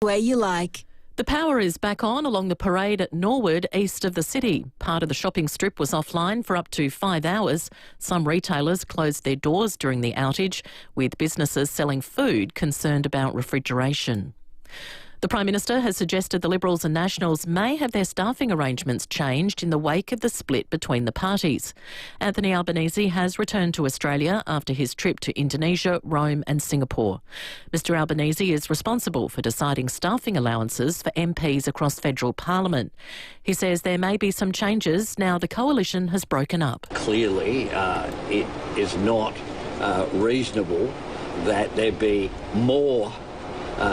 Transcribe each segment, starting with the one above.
Where you like. The power is back on along the parade at Norwood, east of the city. Part of the shopping strip was offline for up to 5 hours. Some retailers closed their doors during the outage, with businesses selling food concerned about refrigeration. The Prime Minister has suggested the Liberals and Nationals may have their staffing arrangements changed in the wake of the split between the parties. Anthony Albanese has returned to Australia after his trip to Indonesia, Rome and Singapore. Mr Albanese is responsible for deciding staffing allowances for MPs across federal parliament. He says there may be some changes now the coalition has broken up. Clearly, it is not reasonable that there be more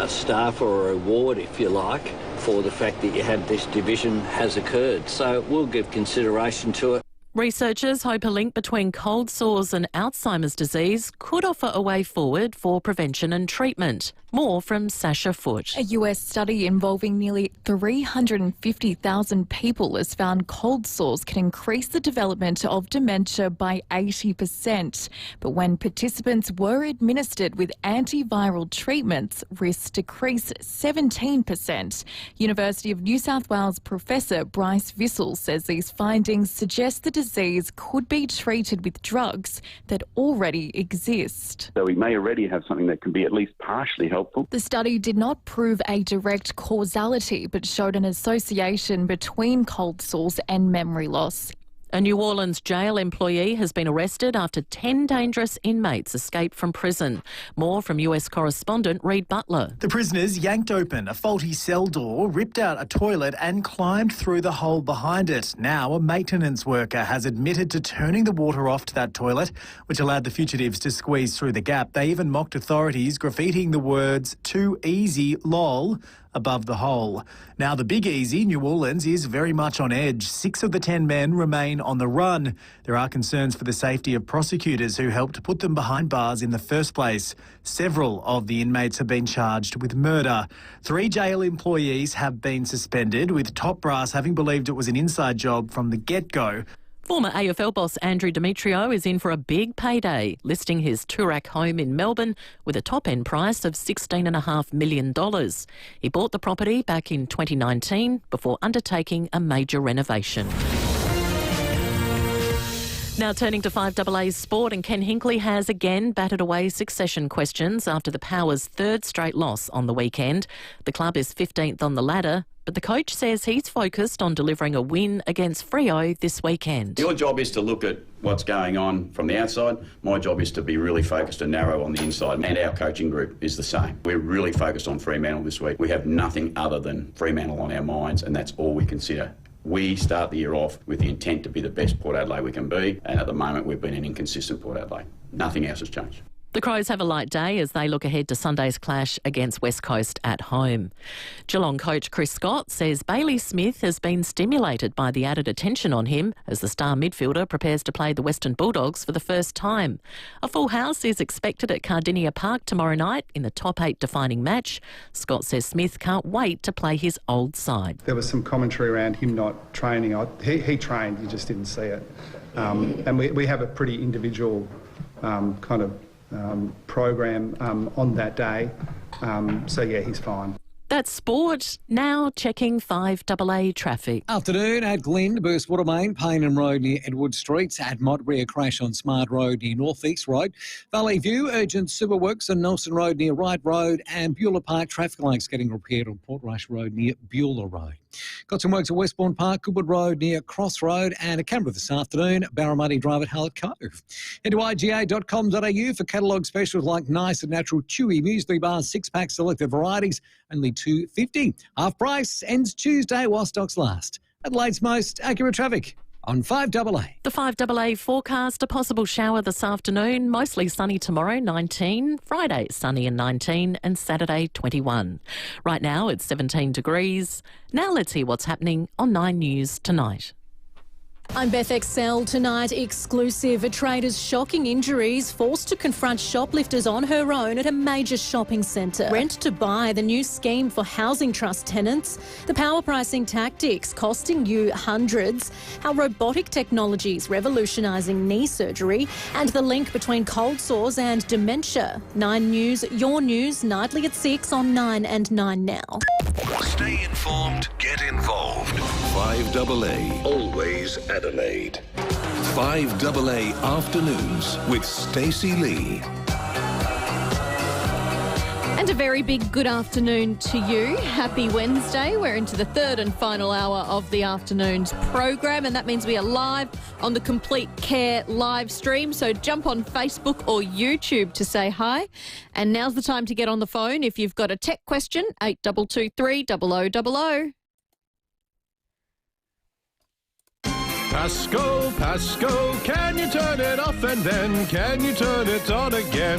staff or a reward, if you like, for the fact that you have this division has occurred. So we'll give consideration to it. Researchers hope a link between cold sores and Alzheimer's disease could offer a way forward for prevention and treatment. More from Sasha Foote. A US study involving nearly 350,000 people has found cold sores can increase the development of dementia by 80%. But when participants were administered with antiviral treatments, risks decreased 17%. University of New South Wales Professor Bryce Vissel says these findings suggest the disease could be treated with drugs that already exist. So we may already have something that can be at least partially helpful. The study did not prove a direct causality, but showed an association between cold sores and memory loss. A New Orleans jail employee has been arrested after 10 dangerous inmates escaped from prison. More from US correspondent Reid Butler. The prisoners yanked open a faulty cell door, ripped out a toilet and climbed through the hole behind it. Now a maintenance worker has admitted to turning the water off to that toilet, which allowed the fugitives to squeeze through the gap. They even mocked authorities, graffitiing the words "too easy, lol" above the hole. Now the Big Easy, New Orleans, is very much on edge. 6 of the 10 men remain on the run. There are concerns for the safety of prosecutors who helped put them behind bars in the first place. Several of the inmates have been charged with murder. 3 jail employees have been suspended, with top brass having believed it was an inside job from the get-go. Former AFL boss Andrew Demetriou is in for a big payday, listing his Toorak home in Melbourne with a top-end price of $16.5 million. He bought the property back in 2019 before undertaking a major renovation. Now turning to 5AA's sport, and Ken Hinkley has again batted away succession questions after the Power's third straight loss on the weekend. The club is 15th on the ladder, but the coach says he's focused on delivering a win against Freo this weekend. Your job is to look at what's going on from the outside. My job is to be really focused and narrow on the inside, and our coaching group is the same. We're really focused on Fremantle this week. We have nothing other than Fremantle on our minds, and that's all we consider. We start the year off with the intent to be the best Port Adelaide we can be, and at the moment we've been an inconsistent Port Adelaide. Nothing else has changed. The Crows have a light day as they look ahead to Sunday's clash against West Coast at home. Geelong coach Chris Scott says Bailey Smith has been stimulated by the added attention on him as the star midfielder prepares to play the Western Bulldogs for the first time. A full house is expected at Cardinia Park tomorrow night in the top 8 defining match. Scott says Smith can't wait to play his old side. There was some commentary around him not training. He trained, you just didn't see it. And we have a pretty individual kind of program on that day. So yeah, he's fine. That's sport. Now checking 5AA traffic. Afternoon at Glen, Burstwater Main, Paynham Road near Edward Streets. At Mott, rear crash on Smart Road near North East Road. Valley View, urgent superworks on Nelson Road near Wright Road. And Beulah Park traffic lights getting repaired on Portrush Road near Beulah Road. Got some works at Westbourne Park, Goodwood Road near Cross Road, and a Canberra this afternoon, Barramundi Drive at Hallett Cove. Head to iga.com.au for catalogue specials like nice and natural chewy muesli bars, 6-pack selected varieties, only $2.50. Half price, ends Tuesday while stocks last. Adelaide's most accurate traffic on 5AA. The 5AA forecast, a possible shower this afternoon, mostly sunny tomorrow, 19, Friday sunny and 19, and Saturday 21. Right now it's 17 degrees. Now let's hear what's happening on 9 News tonight. I'm Beth Excel. Tonight, exclusive. A trader's shocking injuries, forced to confront shoplifters on her own at a major shopping centre. Rent to buy, the new scheme for housing trust tenants. The power pricing tactics costing you hundreds. How robotic technologies revolutionising knee surgery. And the link between cold sores and dementia. 9 News, your news, nightly at 6 on 9 and 9 Now. Stay informed, get involved. 5AA, always Adelaide. 5AA Afternoons with Stacey Lee. And a very big good afternoon to you. Happy Wednesday. We're into the third and final hour of the afternoon's program, and that means we are live on the Complete Care live stream. So jump on Facebook or YouTube to say hi. And now's the time to get on the phone if you've got a tech question, 8223 0000. Pasco, can you turn it off and then can you turn it on again?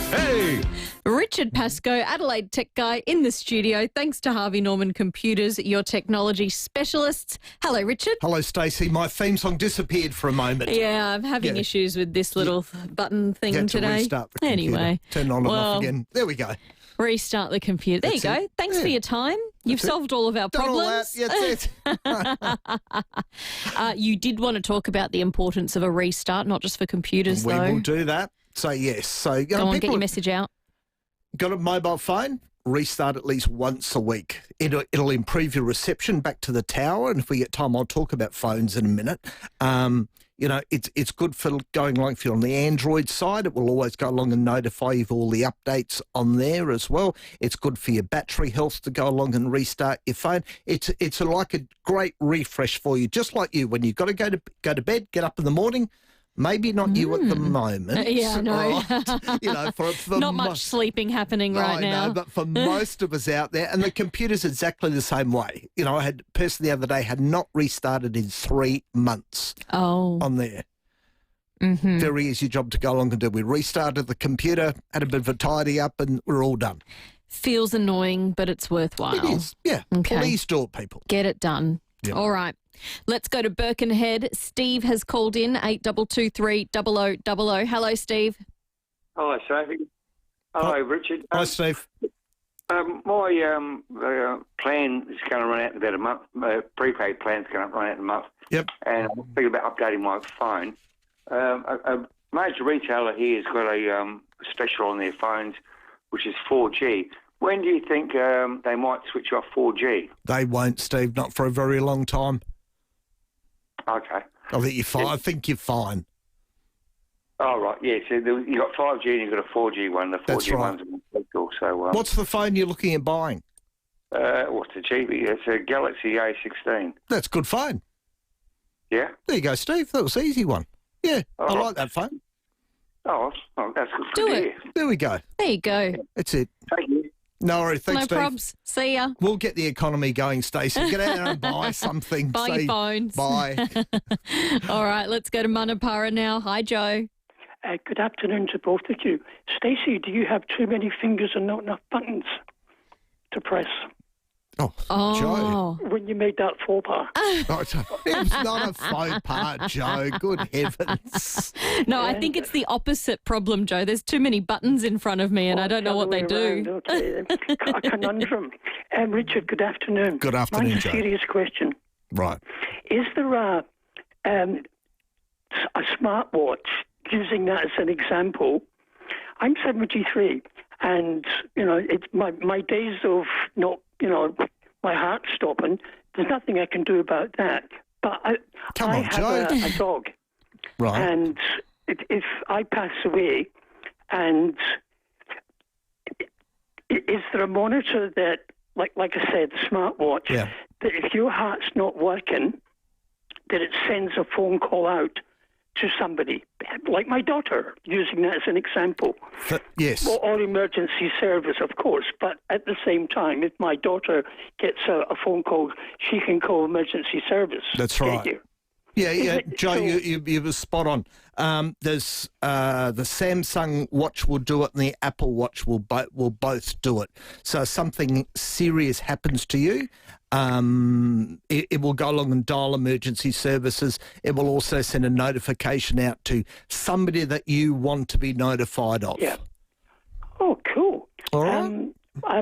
Hey! Richard Pasco, Adelaide tech guy in the studio. Thanks to Harvey Norman Computers, your technology specialists. Hello, Richard. Hello, Stacey. My theme song disappeared for a moment. Yeah, I'm having issues with this little button thing to today. Restart the computer. Anyway. Turn it on and off again. There we go. Restart the computer. There you go. Thanks for your time. You've solved all of our problems. That's it. You did want to talk about the importance of a restart, not just for computers, We though. will do that. So, yes. So, Go on, get your message out. Got a mobile phone? Restart at least once a week. It'll improve your reception back to the tower. And if we get time, I'll talk about phones in a minute. It's good for going along. If you're on the Android side, it will always go along and notify you of all the updates on there as well. It's good for your battery health to go along and restart your phone. It's like a great refresh for you, just like you. When you've got to go to bed, get up in the morning. Maybe not you at the moment. Yeah, I know. Right? For not much sleeping happening right now. No, but for most of us out there, and the computer's exactly the same way. I had a person the other day had not restarted in 3 months on there. Mm-hmm. Very easy job to go along and do. We restarted the computer, had a bit of a tidy up, and we're all done. Feels annoying, but it's worthwhile. It is, yeah. Okay. Please do it, people. Get it done. Yep. All right. Let's go to Birkenhead. Steve has called in, 8223 0000. Hello, Steve. Hello, Sophie. Hello, Richard. Hi, Steve. My plan is going to run out in about a month. Prepaid plan's going to run out in a month. Yep. And I'm thinking about updating my phone. A major retailer here has got a special on their phones, which is 4G. When do you think they might switch off 4G? They won't, Steve. Not for a very long time. Okay. I think you're fine. I think you're fine. Oh, right. Yeah, so you got 5G and you've got a 4G one. The 4G That's right. one's more special. So, what's the phone you're looking at buying? What's the cheapie? It's a Galaxy A16. That's a good phone. Yeah? There you go, Steve. That was an easy one. Yeah, I like that phone. Oh, that's good. Do it. There we go. There you go. That's it. Thank you. No worries. Thanks, No Steve. probs. See ya. We'll get the economy going, Stacey. Get out there and buy something. Buy your phones. Buy. All right, let's go to Manapara now. Hi, Joe. Good afternoon to both of you. Stacey, do you have too many fingers and not enough buttons to press? Joe. When you made that faux pas. It was not a faux pas, Joe. Good heavens. No, I think it's the opposite problem, Joe. There's too many buttons in front of me and I don't know what they do. Okay, a conundrum. Richard, good afternoon. Good afternoon, Mine's a Joe. serious question. Right. Is there a smartwatch, using that as an example? I'm 73 and, it's my days of not, my heart stopping, there's nothing I can do about that. But I have a dog. Right. And if I pass away, and is there a monitor that, like I said, smartwatch, that if your heart's not working, that it sends a phone call out to somebody, like my daughter, using that as an example. Yes. Or emergency service, of course, but at the same time, if my daughter gets a phone call, she can call emergency service. That's right. Yeah, Joe, you were spot on. There's the Samsung Watch will do it, and the Apple Watch will both do it. So if something serious happens to you, it will go along and dial emergency services. It will also send a notification out to somebody that you want to be notified of. Yeah. Oh, cool. All right.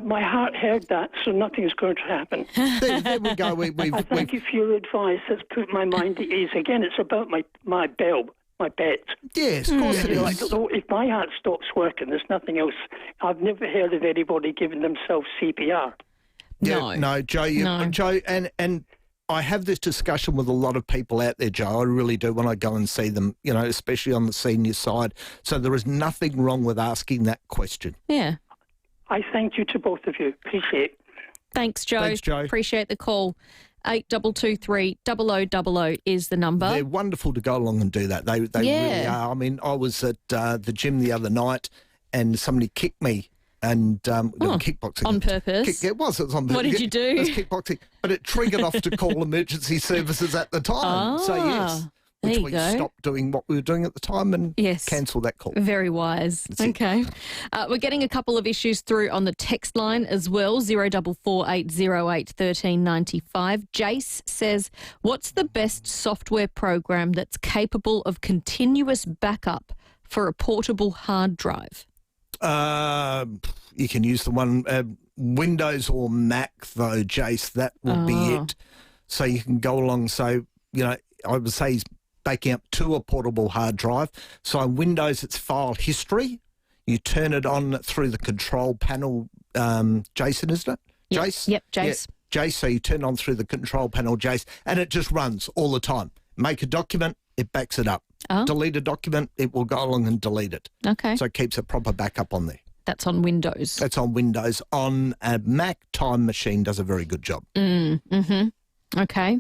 My heart heard that, so nothing's going to happen. There we go. I thank you for your advice. That's put my mind at ease. Again, it's about my bell, my bet. Yes, of course it is. Like, if my heart stops working, there's nothing else. I've never heard of anybody giving themselves CPR. No, Joe, Joe, and I have this discussion with a lot of people out there, Joe. I really do when I go and see them, especially on the senior side. So there is nothing wrong with asking that question. Yeah. I thank you to both of you. Appreciate it. Thanks, Joe. Thanks, Joe. Appreciate the call. 8223 0000 is the number. They're wonderful to go along and do that. They really are. I mean, I was at the gym the other night and somebody kicked me. And kickboxing. On purpose? It was on purpose. What did you do? It was kickboxing. But it triggered off to call emergency services at the time. So, yes. Which we stopped doing what we were doing at the time and cancelled that call. Very wise. Okay. We're getting a couple of issues through on the text line as well, 0448081395. Jace says, what's the best software program that's capable of continuous backup for a portable hard drive? You can use the one Windows or Mac, though, Jace. That will be it. So you can go along. So, I would say he's backing up to a portable hard drive. So on Windows, it's file history. You turn it on through the control panel, Jason, isn't it? Yep. Jace? Yep, Jace. Yeah, Jace, so you turn on through the control panel, Jace, and it just runs all the time. Make a document, it backs it up. Delete a document, it will go along and delete it. Okay. So it keeps a proper backup on there. That's on Windows. That's on Windows. On a Mac, Time Machine does a very good job. Okay.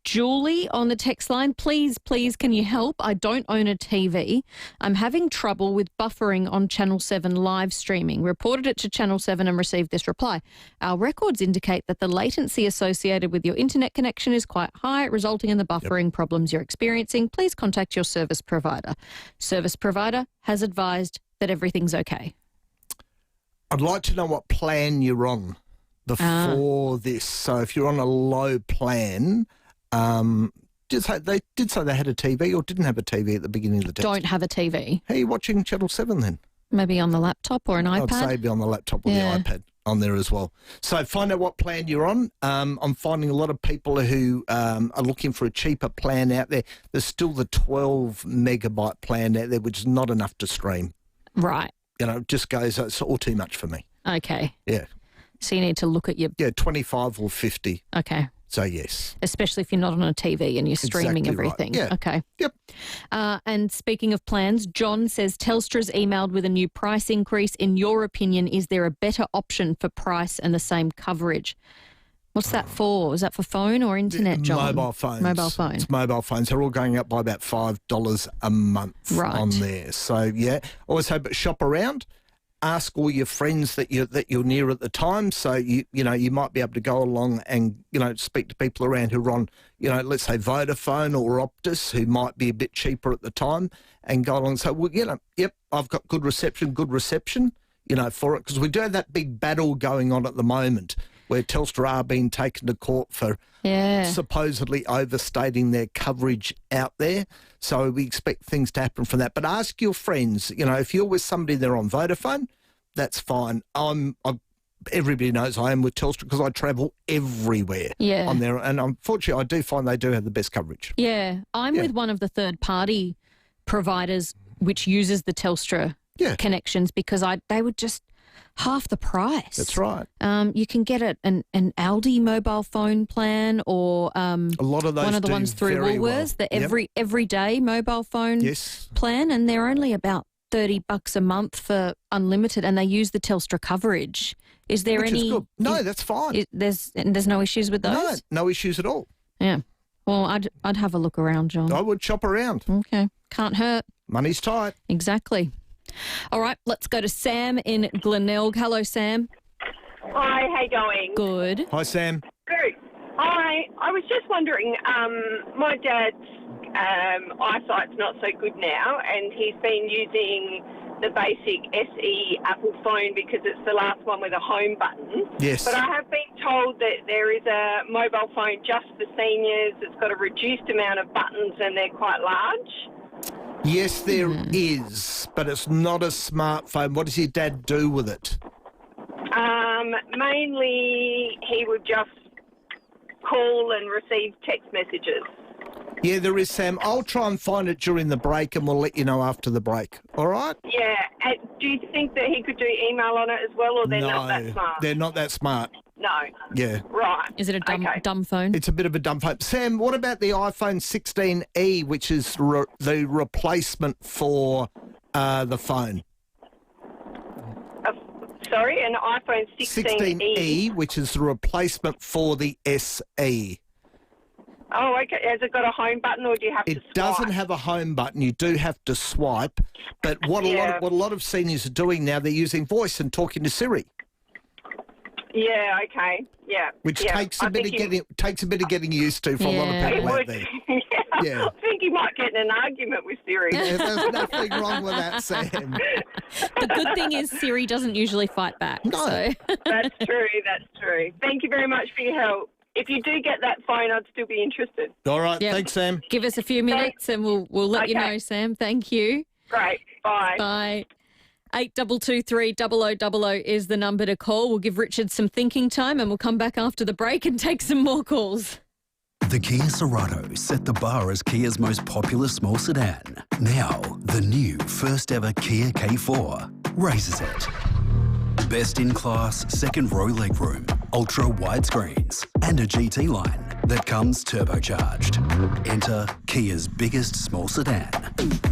Julie on the text line, please, can you help? I don't own a TV. I'm having trouble with buffering on Channel 7 live streaming. Reported it to Channel 7 and received this reply. Our records indicate that the latency associated with your internet connection is quite high, resulting in the buffering problems you're experiencing. Please contact your service provider. Service provider has advised that everything's okay. I'd like to know what plan you're on before this. So if you're on a low plan, they did say they had a TV or didn't have a TV at the beginning of the text. Don't have a TV. How are you watching Channel 7 then? Maybe on the laptop or an iPad? I'd say be on the laptop or the iPad on there as well. So find out what plan you're on. I'm finding a lot of people who are looking for a cheaper plan out there. There's still the 12 megabyte plan out there, which is not enough to stream. Right. It just goes, it's all too much for me. Okay. Yeah. So you need to look at your... Yeah, 25 or 50. Okay. So, yes. Especially if you're not on a TV and you're streaming everything. Right. Yeah. Okay. Yep. And speaking of plans, John says Telstra's emailed with a new price increase. In your opinion, is there a better option for price and the same coverage? What's that for? Is that for phone or internet, John? Mobile phones. Mobile phone. It's mobile phones. They're all going up by about $5 a month on there. So, yeah. Always hope shop around. Ask all your friends that you're near at the time. So you might be able to go along and speak to people around who are on let's say Vodafone or Optus who might be a bit cheaper at the time, and go along and say, well, yep, I've got good reception for it, because we do have that big battle going on at the moment where Telstra are being taken to court for supposedly overstating their coverage out there. So we expect things to happen from that. But ask your friends, if you're with somebody they're on Vodafone, that's fine. Everybody knows I am with Telstra because I travel everywhere on there. And unfortunately, I do find they do have the best coverage. Yeah. I'm with one of the third-party providers which uses the Telstra connections, because they would just half the price. That's right. You can get an Aldi mobile phone plan, or a lot of those one of the ones through Woolworths, the everyday mobile phone plan, and they're only about $30 a month for unlimited, and they use the Telstra coverage. Is there Which any? Is good. No, that's fine. There's no issues with those. No issues at all. Yeah. Well, I'd have a look around, John. I would shop around. Okay. Can't hurt. Money's tight. Exactly. All right, let's go to Sam in Glenelg. Hello, Sam. Hi, how you going? Good. Hi, Sam. Hi, I was just wondering, my dad's eyesight's not so good now, and he's been using the basic SE Apple phone because it's the last one with a home button. Yes. But I have been told that there is a mobile phone just for seniors. It's got a reduced amount of buttons and they're quite large. Yes, there is, but it's not a smartphone. What does your dad do with it? Mainly, he would just call and receive text messages. Yeah, there is, Sam. I'll try and find it during the break and we'll let you know after the break. All right? Yeah. And do you think that he could do email on it as well, or they're not that smart? They're not that smart. No. Yeah. Right. Is it a dumb phone? It's a bit of a dumb phone. Sam, what about the iPhone 16e, which is the replacement for the phone? Sorry, an iPhone 16e? which is the replacement for the SE. Oh, okay. Has it got a home button, or do you have to swipe? It doesn't have a home button. You do have to swipe. But what a lot of seniors are doing now, they're using voice and talking to Siri. Yeah. Okay. Yeah. Which takes a bit of getting used to for a lot of people out there. Yeah. I think you might get in an argument with Siri. Yeah, there's nothing wrong with that, Sam. The good thing is Siri doesn't usually fight back. No. So. That's true. Thank you very much for your help. If you do get that phone, I'd still be interested. All right. Yep. Thanks, Sam. Give us a few minutes and we'll let you know, Sam. Thank you. Great. Bye. Bye. 8223 0000 is the number to call. We'll give Richard some thinking time and we'll come back after the break and take some more calls. The Kia Sorento set the bar as Kia's most popular small sedan. Now, the new first ever Kia K4 raises it. Best in class second row legroom, ultra wide screens, and a GT line that comes turbocharged. Enter Kia's biggest small sedan,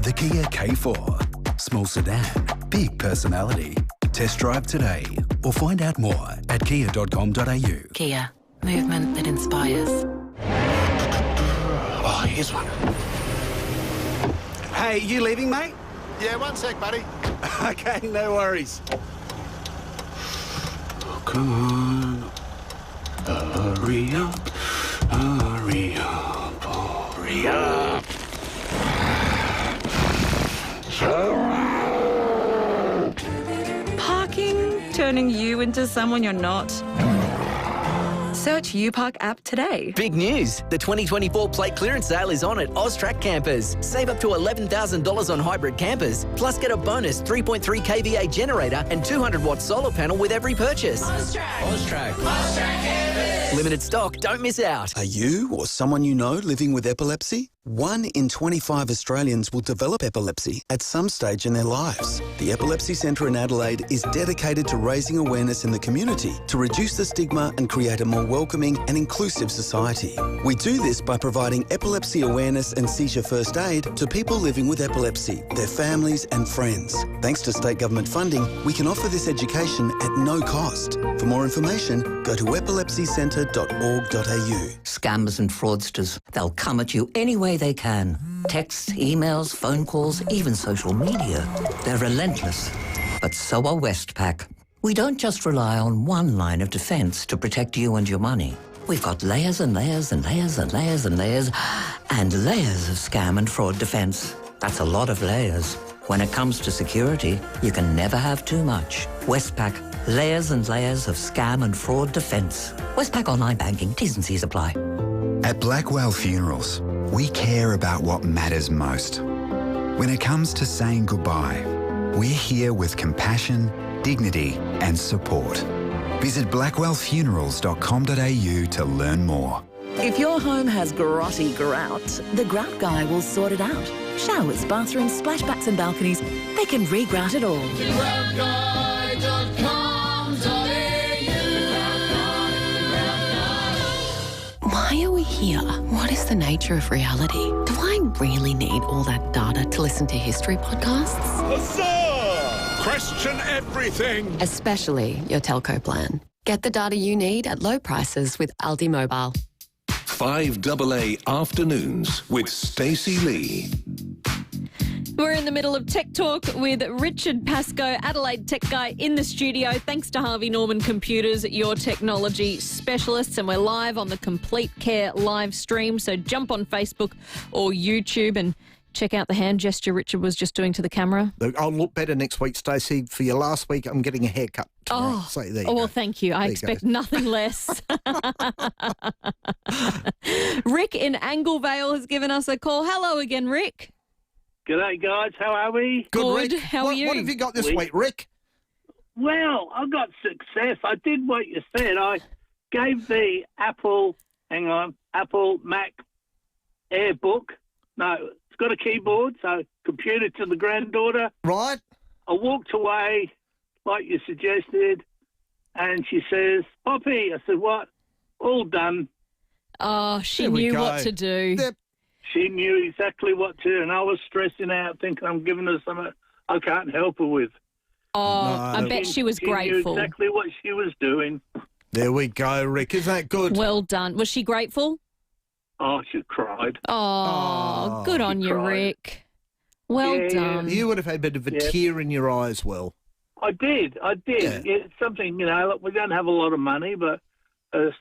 the Kia K4. Small sedan, big personality. Test drive today or find out more at kia.com.au. Kia, movement that inspires. Oh, here's one. Hey, you leaving, mate? Yeah, one sec, buddy. Okay, no worries. Come on. Hurry up. Hurry up. Hurry up. Parking turning you into someone you're not? Search UPark app today. Big news! The 2024 plate clearance sale is on at Austrac Campers. Save up to $11,000 on hybrid campers, plus get a bonus 3.3 kVA generator and 200-watt solar panel with every purchase. Austrac Campers. Limited stock, don't miss out. Are you or someone you know living with epilepsy? 1 in 25 Australians will develop epilepsy at some stage in their lives. The Epilepsy Centre in Adelaide is dedicated to raising awareness in the community to reduce the stigma and create a more welcoming and inclusive society. We do this by providing epilepsy awareness and seizure first aid to people living with epilepsy, their families and friends. Thanks to state government funding, we can offer this education at no cost. For more information, go to epilepsycentre.org.au. Scammers and fraudsters, they'll come at you any way they can. Texts, emails, phone calls, even social media. They're relentless. But so are Westpac. We don't just rely on one line of defence to protect you and your money. We've got layers and layers and layers and layers and layers and layers of scam and fraud defence. That's a lot of layers. When it comes to security, you can never have too much. Westpac, layers and layers of scam and fraud defence. Westpac Online Banking, T's and C's apply. At Blackwell Funerals, we care about what matters most. When it comes to saying goodbye, we're here with compassion, dignity and support. Visit blackwellfunerals.com.au to learn more. If your home has grotty grout, the Grout Guy will sort it out. Showers, bathrooms, splashbacks and balconies, they can re-grout it all. Why are we here? What is the nature of reality? Do I really need all that data to listen to history podcasts? Huzzah! Question everything! Especially your telco plan. Get the data you need at low prices with Aldi Mobile. 5AA Afternoons with Stacey Lee. We're in the middle of Tech Talk with Richard Pascoe, Adelaide tech guy in the studio. Thanks to Harvey Norman Computers, your technology specialists. And we're live on the Complete Care live stream. So jump on Facebook or YouTube and check out the hand gesture Richard was just doing to the camera. I'll look better next week, Stacey. For your last week, I'm getting a haircut tomorrow. So there you go. Well, thank you. I expect nothing less. Rick in Anglevale has given us a call. Hello again, Rick. G'day, guys. How are we? Good. Rick. How are you? What have you got this week, Rick? Well, I got success. I did what you said. I gave the Apple Mac Airbook. No, it's got a keyboard, so computer to the granddaughter. Right. I walked away like you suggested, and she says, Poppy. I said, what? All done. Oh, she knew what to do. She knew exactly what to do, and I was stressing out thinking I'm giving her something I can't help her with. Oh, I bet she was grateful. Knew exactly what she was doing. There we go, Rick. Isn't that good? Well done. Was she grateful? Oh, she cried. Oh, good on you, Rick. Well done. You would have had a bit of a tear in your eye as well. I did. Yeah. It's something, look, we don't have a lot of money, but her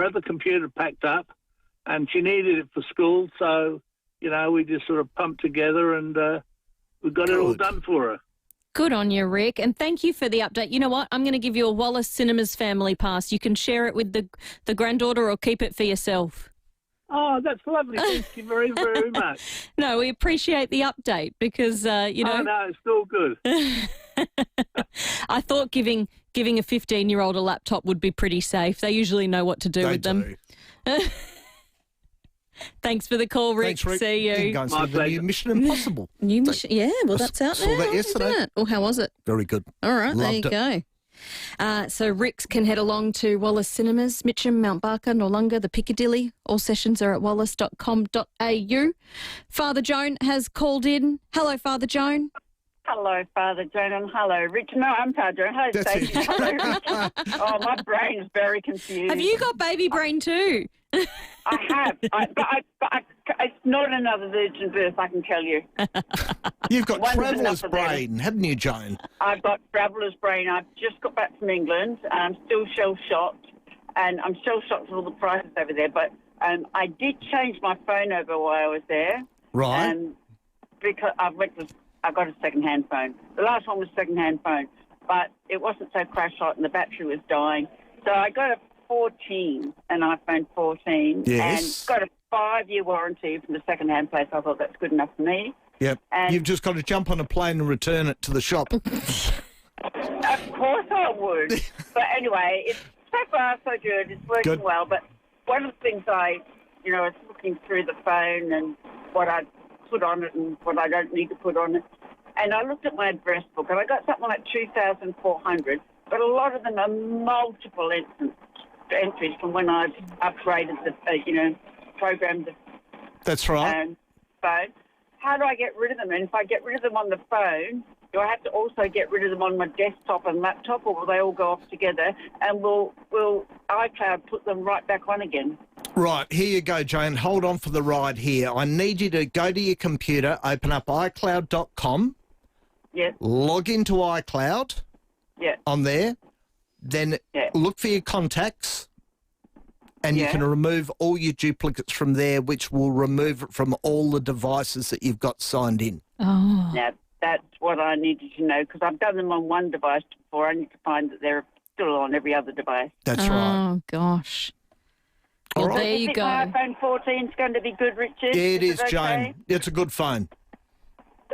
other computer packed up, and she needed it for school, so, we just sort of pumped together and we got it all done for her. Good on you, Rick, and thank you for the update. You know what? I'm going to give you a Wallace Cinemas family pass. You can share it with the granddaughter or keep it for yourself. Oh, that's lovely. Thank you very, very much. No, we appreciate the update because, Oh, no, it's all good. I thought giving a 15-year-old a laptop would be pretty safe. They usually know what to do with them. Thanks for the call, Rick. Thanks, Rick. See you. You can go and see the new Mission Impossible. New Mission, yeah. Well, that's out saw now. that yesterday. Isn't it? Well, how was it? Very good. All right, Loved there you go. So Rick can head along to Wallace Cinemas, Mitcham, Mount Barker, Noarlunga, the Piccadilly. All sessions are at wallace.com.au. Father Joan has called in. Hello, Father Joan. Hello, Father Joan, and hello, Rich. No, I'm Father Joan. Hello, Stacey. Hello, Rich. Oh, my brain's very confused. Have you got baby brain too? I have, but it's not another virgin birth, I can tell you. You've got One is traveller's enough of them. brain, haven't you, Joan? I've got traveller's brain. I've just got back from England, and I'm still shell-shocked, and I'm shell-shocked with all the prices over there, but I did change my phone over while I was there. Right. Because I got a second-hand phone. The last one was a second-hand phone, but it wasn't so crash-hot and the battery was dying. So I got an iPhone 14, Yes. and got a 5-year warranty from the second-hand place. I thought that's good enough for me. Yep. And You've just got to jump on a plane and return it to the shop. Of course I would. But anyway, it's so far so good. It's working Good. well. But one of the things I was looking through the phone and what I put on it and what I don't need to put on it. And I looked at my address book, and I got something like 2,400, but a lot of them are multiple entries from when I've upgraded the, programmed the That's right. phone. How do I get rid of them? And if I get rid of them on the phone, do I have to also get rid of them on my desktop and laptop, or will they all go off together? And will iCloud put them right back on again? Right, here you go, Jane. Hold on for the ride here. I need you to go to your computer, open up iCloud.com, Yes. log into iCloud Yeah. on there, then look for your contacts, and you can remove all your duplicates from there, which will remove it from all the devices that you've got signed in. Oh. Now, that's what I needed to know, because I've done them on one device before. I need to find that they're still on every other device. That's right. Oh, gosh. Well, there you go. My iPhone 14 is going to be good, Richard. It is, it Jane. okay? It's a good phone.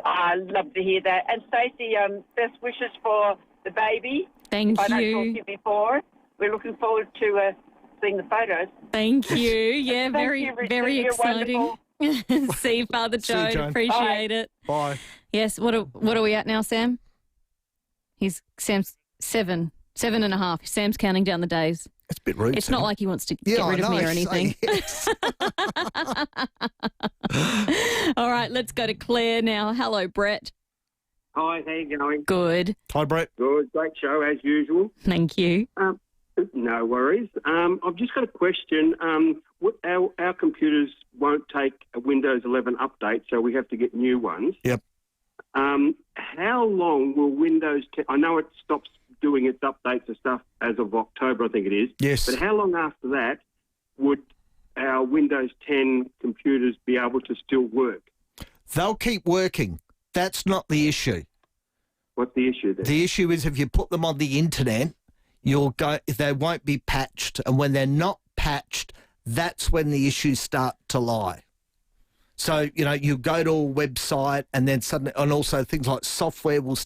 I'd love to hear that. And Stacey, best wishes for the baby. Thank I don't you. talk to you before. We're looking forward to seeing the photos. Thank you. Yeah, Thank very, you, Richard. very You're exciting. See you, Father See you, Joan. Joan. Appreciate it. Bye. Yes. What are we at now, Sam? Sam's 7.5. Sam's counting down the days. It's a bit rude. It's not like he wants to Yeah, get rid I of me know, or anything. All right, let's go to Claire now. Hello, Brett. Hi, how you going? Good. Hi, Brett. Good, great show as usual. Thank you. No worries. I've just got a question. Our computers won't take a Windows 11 update, so we have to get new ones. Yep. How long will Windows 10... I know it stops doing its updates and stuff as of October, I think it is. Yes. But how long after that would our Windows 10 computers be able to still work? They'll keep working. That's not the issue. What's the issue then? The issue is if you put them on the internet, they won't be patched. And when they're not patched, that's when the issues start to lie. So, you go to a website and then suddenly, and also things like software will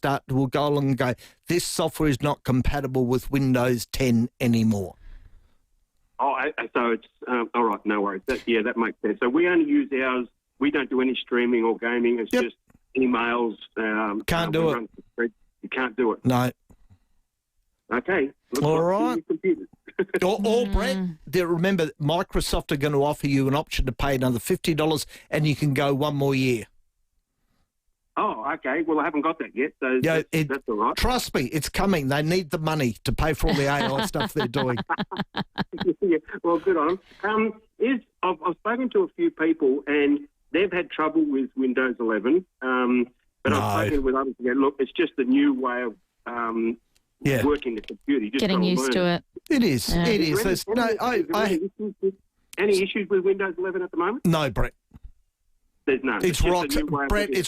go along and go, this software is not compatible with Windows 10 anymore. Oh, so it's, all right, no worries. That makes sense. So we only use ours. We don't do any streaming or gaming. It's just emails. Can't do it. You can't do it. No. Okay. All right. Or Brett, remember, Microsoft are going to offer you an option to pay another $50 and you can go one more year. Oh, okay. Well, I haven't got that yet, so that's all right. Trust me, it's coming. They need the money to pay for all the AI stuff they're doing. Yeah, well, good on them. I've spoken to a few people and they've had trouble with Windows 11, but I've spoken with others again. Look, it's just the new way of working the computer. You just getting used to it. It is. Yeah. It is. Any issues with Windows 11 at the moment? No, Brett. There's none. It's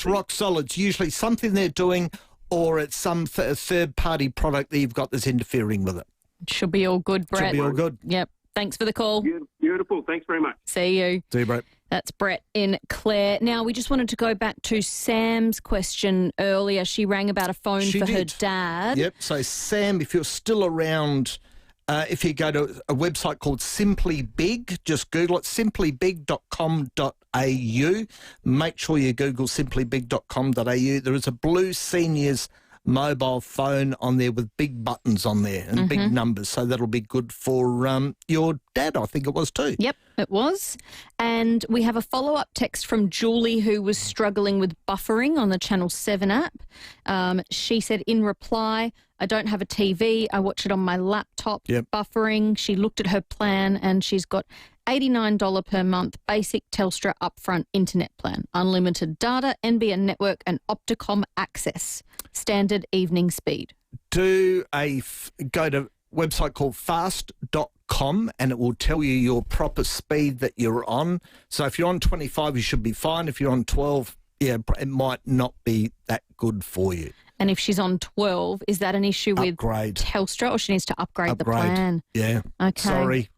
rock solid. It's usually something they're doing, or it's some third-party product that you've got that's interfering with it. Should be all good, Brett. Should be all good. Yep. Thanks for the call. Beautiful. Thanks very much. See you. See you, Brett. That's Brett in Clare. Now, we just wanted to go back to Sam's question earlier. She rang about a phone for her dad. Yep. So, Sam, if you're still around, if you go to a website called Simply Big, just Google it, simplybig.com.au. Make sure you Google simplybig.com.au. There is a blue seniors mobile phone on there with big buttons on there and big numbers, so that'll be good for your dad, I think it was too. Yep, it was. And we have a follow-up text from Julie, who was struggling with buffering on the Channel 7 app. She said in reply, I don't have a TV, I watch it on my laptop. Buffering. She looked at her plan and she's got $89 per month basic Telstra upfront internet plan, unlimited data, NBN network and Opticom access, standard evening speed. Go to a website called fast.com and it will tell you your proper speed that you're on. So if you're on 25, you should be fine. If you're on 12, it might not be that good for you. And if she's on 12, is that an issue with Telstra or she needs to upgrade the plan? Yeah. Okay. Sorry.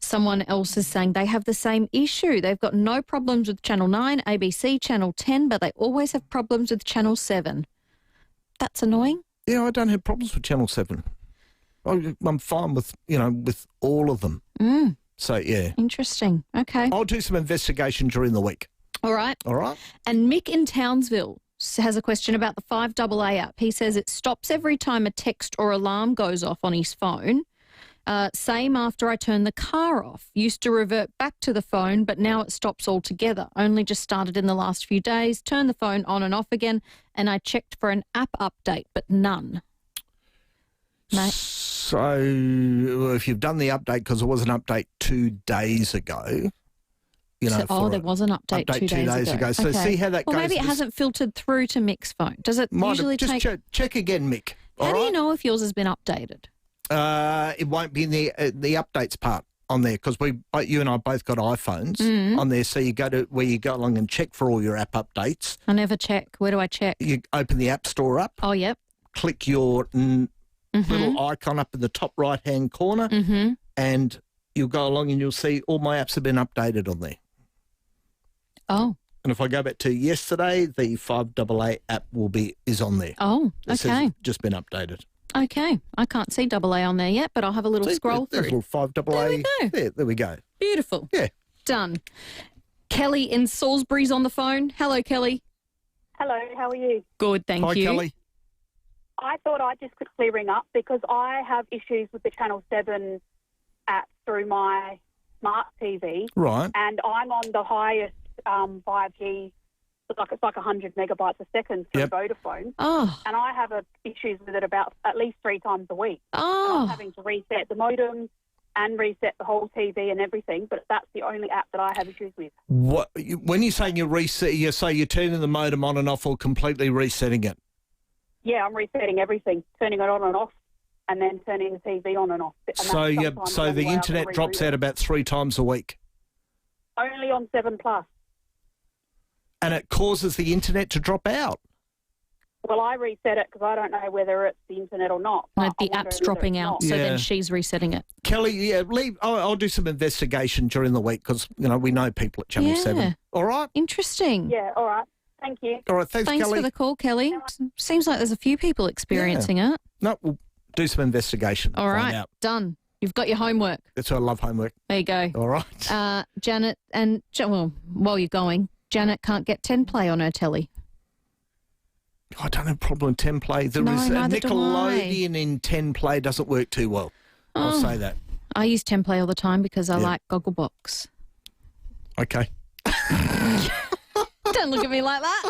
Someone else is saying they have the same issue. They've got no problems with Channel 9, ABC, Channel 10, but they always have problems with Channel 7. That's annoying. Yeah, I don't have problems with Channel 7. I'm fine with, with all of them. So, yeah. Interesting. Okay. I'll do some investigation during the week. All right. All right. And Mick in Townsville has a question about the FIVEAA app. He says it stops every time a text or alarm goes off on his phone. Same after I turn the car off. Used to revert back to the phone, but now it stops altogether. Only just started in the last few days. Turn the phone on and off again, and I checked for an app update, but none. Mate. So if you've done the update, because there was an update 2 days ago. There was an update 2 days ago. So see how that goes. Well, maybe it hasn't filtered through to Mick's phone. Does it usually take... Check again, Mick. How do you know if yours has been updated? It won't be in the updates part on there because you and I both got iPhones on there. So you go to where you go along and check for all your app updates. I never check. Where do I check? You open the App Store up. Oh, yep. Click your little icon up in the top right-hand corner and you'll go along and you'll see all my apps have been updated on there. Oh. And if I go back to yesterday, the FIVEAA app is on there. Oh, okay. It says it's just been updated. Okay. I can't see AA on there yet, but I'll have a little scroll through. There's a little FIVEAA. There we go. Beautiful. Yeah. Done. Kelly in Salisbury's on the phone. Hello, Kelly. Hello, how are you? Good, thank you. Hi, Kelly. I thought I'd just quickly ring up because I have issues with the Channel 7 app through my smart TV. Right. And I'm on the highest 5G, it's like 100 megabytes a second through Vodafone. Oh. And I have issues with it about at least 3 times a week. Oh. And I'm having to reset the modem and reset the whole TV and everything, but that's the only app that I have issues with. When you're saying you say you're turning the modem on and off or completely resetting it? Yeah, I'm resetting everything, turning it on and off, and then turning the TV on and off. And So the internet drops out about 3 times a week? Only on 7 Plus. And it causes the internet to drop out? Well, I reset it because I don't know whether it's the internet or not. No, the app's dropping out, so then she's resetting it. Kelly, I'll do some investigation during the week because, we know people at Channel 7. All right? Interesting. Yeah, all right. Thank you. All right, thanks Kelly. For the call, Kelly. Seems like there's a few people experiencing it. No, we'll do some investigation. All right, done. You've got your homework. That's why I love homework. There you go. All right. Janet, and while you're going, Janet can't get 10 play on her telly. I don't have a problem with 10 play. There is a Nickelodeon in 10 play doesn't work too well. I'll say that. I use 10 play all the time because I like Gogglebox. Okay. Don't look at me like that.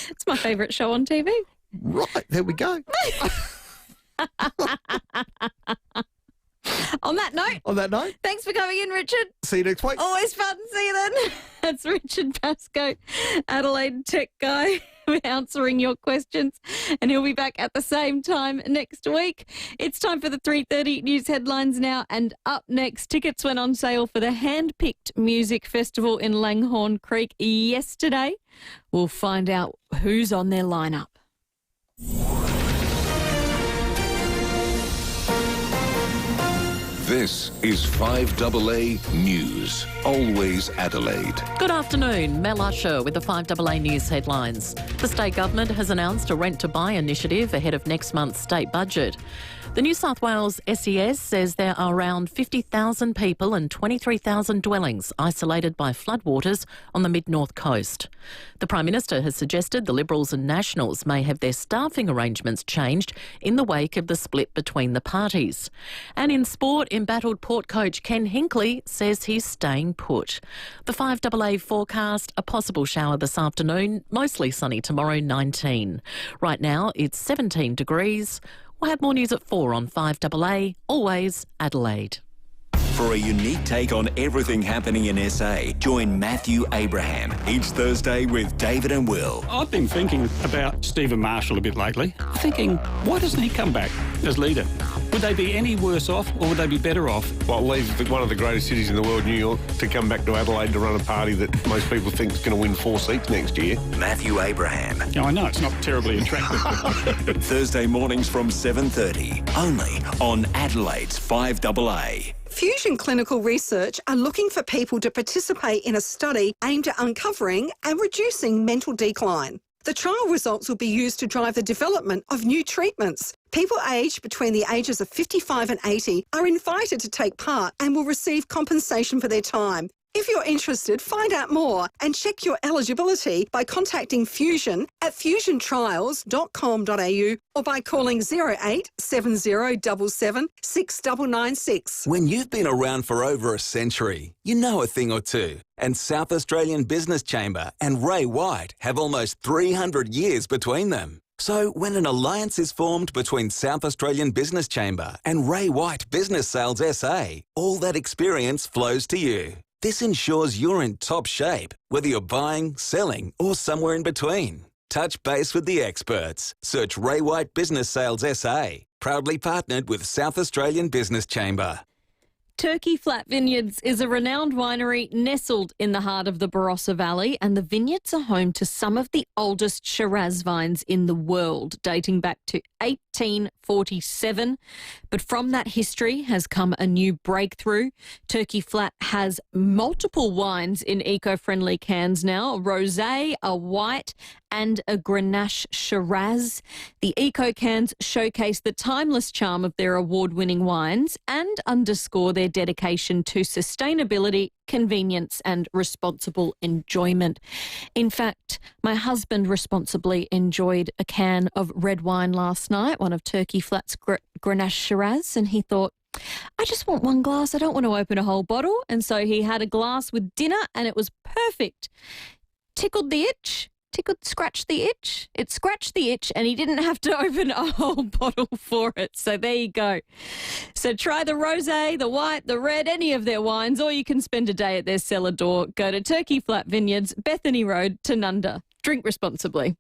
It's my favourite show on TV. Right, there we go. On that note. Thanks for coming in, Richard. See you next week. Always fun. See you then. That's Richard Pascoe, Adelaide tech guy, answering your questions. And he'll be back at the same time next week. It's time for the 3:30 news headlines now. And up next, tickets went on sale for the Handpicked Music Festival in Langhorne Creek yesterday. We'll find out who's on their lineup. This is 5AA News, always Adelaide. Good afternoon, Mel Usher with the 5AA News headlines. The state government has announced a rent-to-buy initiative ahead of next month's state budget. The New South Wales SES says there are around 50,000 people and 23,000 dwellings isolated by floodwaters on the mid-north coast. The Prime Minister has suggested the Liberals and Nationals may have their staffing arrangements changed in the wake of the split between the parties. And in sport, embattled Port coach Ken Hinkley says he's staying put. The 5AA forecast, a possible shower this afternoon, mostly sunny tomorrow, 19. Right now it's 17 degrees. We'll have more news at 4 on 5AA, always Adelaide. For a unique take on everything happening in SA, join Matthew Abraham each Thursday with David and Will. I've been thinking about Stephen Marshall a bit lately, thinking, why doesn't he come back as leader? Would they be any worse off or would they be better off? Well, leave one of the greatest cities in the world, New York, to come back to Adelaide to run a party that most people think is going to win 4 seats next year. Matthew Abraham. Yeah, I know, it's not terribly attractive. Thursday mornings from 7:30, only on Adelaide's 5AA. Fusion Clinical Research are looking for people to participate in a study aimed at uncovering and reducing mental decline. The trial results will be used to drive the development of new treatments. People aged between the ages of 55 and 80 are invited to take part and will receive compensation for their time. If you're interested, find out more and check your eligibility by contacting Fusion at fusiontrials.com.au or by calling 087077 6996. When you've been around for over a century, you know a thing or two. And South Australian Business Chamber and Ray White have almost 300 years between them. So when an alliance is formed between South Australian Business Chamber and Ray White Business Sales SA, all that experience flows to you. This ensures you're in top shape, whether you're buying, selling, or somewhere in between. Touch base with the experts. Search Ray White Business Sales SA. Proudly partnered with South Australian Business Chamber. Turkey Flat Vineyards is a renowned winery nestled in the heart of the Barossa Valley, and the vineyards are home to some of the oldest Shiraz vines in the world, dating back to 1847. But from that history has come a new breakthrough. Turkey Flat has multiple wines in eco-friendly cans now, a rosé, a white and a Grenache Shiraz. The eco cans showcase the timeless charm of their award-winning wines and underscore their dedication to sustainability, convenience and responsible enjoyment. In fact, my husband responsibly enjoyed a can of red wine last night, one of Turkey Flat's Grenache Shiraz, and he thought, I just want one glass. I don't want to open a whole bottle. And so he had a glass with dinner and it was perfect. Tickled the itch. he could scratch the itch. It scratched the itch and he didn't have to open a whole bottle for it. So there you go. So try the rosé, the white, the red, any of their wines, or you can spend a day at their cellar door. Go to Turkey Flat Vineyards, Bethany Road, Tanunda. Drink responsibly.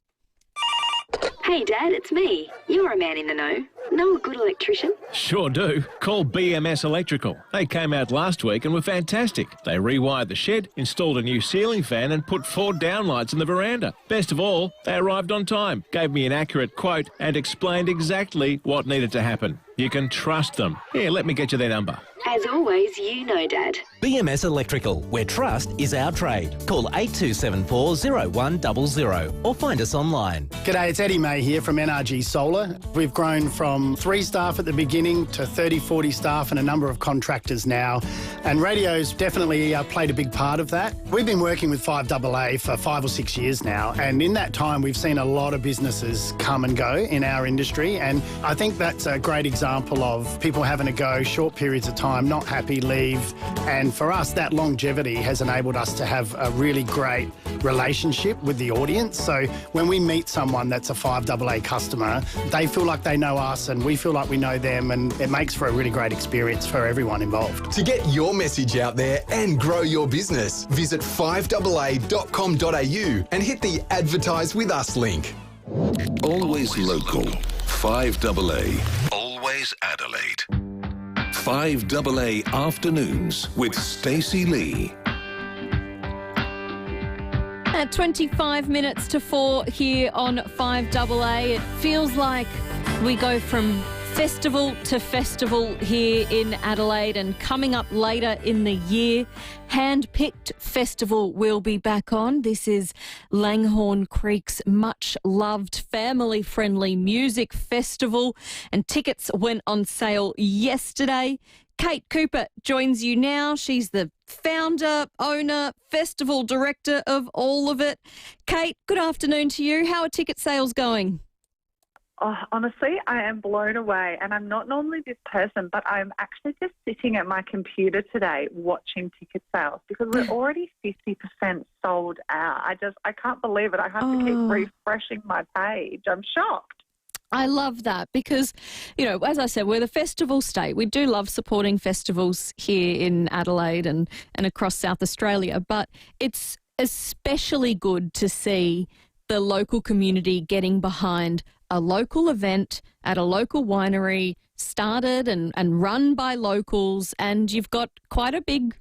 Hey, Dad, it's me. You're a man in the know. Know a good electrician? Sure do. Call BMS Electrical. They came out last week and were fantastic. They rewired the shed, installed a new ceiling fan and put 4 downlights in the veranda. Best of all, they arrived on time, gave me an accurate quote and explained exactly what needed to happen. You can trust them. Here, let me get you their number. As always, you know, Dad. BMS Electrical, where trust is our trade. Call 8274 0100 or find us online. G'day, it's Eddie May here from NRG Solar. We've grown from 3 staff at the beginning to 30, 40 staff and a number of contractors now. And radio's definitely played a big part of that. We've been working with FIVEAA for 5 or 6 years now. And in that time, we've seen a lot of businesses come and go in our industry. And I think that's a great example of people having to go short periods of time, not happy, leave. And for us, that longevity has enabled us to have a really great relationship with the audience. So when we meet someone that's a FIVEAA customer, they feel like they know us and we feel like we know them, and it makes for a really great experience for everyone involved. To get your message out there and grow your business, visit 5AA.com.au and hit the Advertise With Us link. Always local. 5AA. Always Adelaide. 5AA Afternoons with Stacey Lee. At 25 minutes to 4 here on 5AA, it feels like we go from festival to festival here in Adelaide, and coming up later in the year, Hand-Picked Festival will be back on. This is Langhorne Creek's much-loved, family-friendly music festival, and tickets went on sale yesterday. Kate Cooper joins you now. She's the founder, owner, festival director of all of it. Kate, good afternoon to you. How are ticket sales going? Oh, honestly, I am blown away, and I'm not normally this person, but I'm actually just sitting at my computer today watching ticket sales because we're already 50% sold out. I can't believe it. I have to keep refreshing my page. I'm shocked. I love that because, you know, as I said, we're the festival state. We do love supporting festivals here in Adelaide and across South Australia, but it's especially good to see the local community getting behind a local event at a local winery, started and run by locals, and you've got quite a big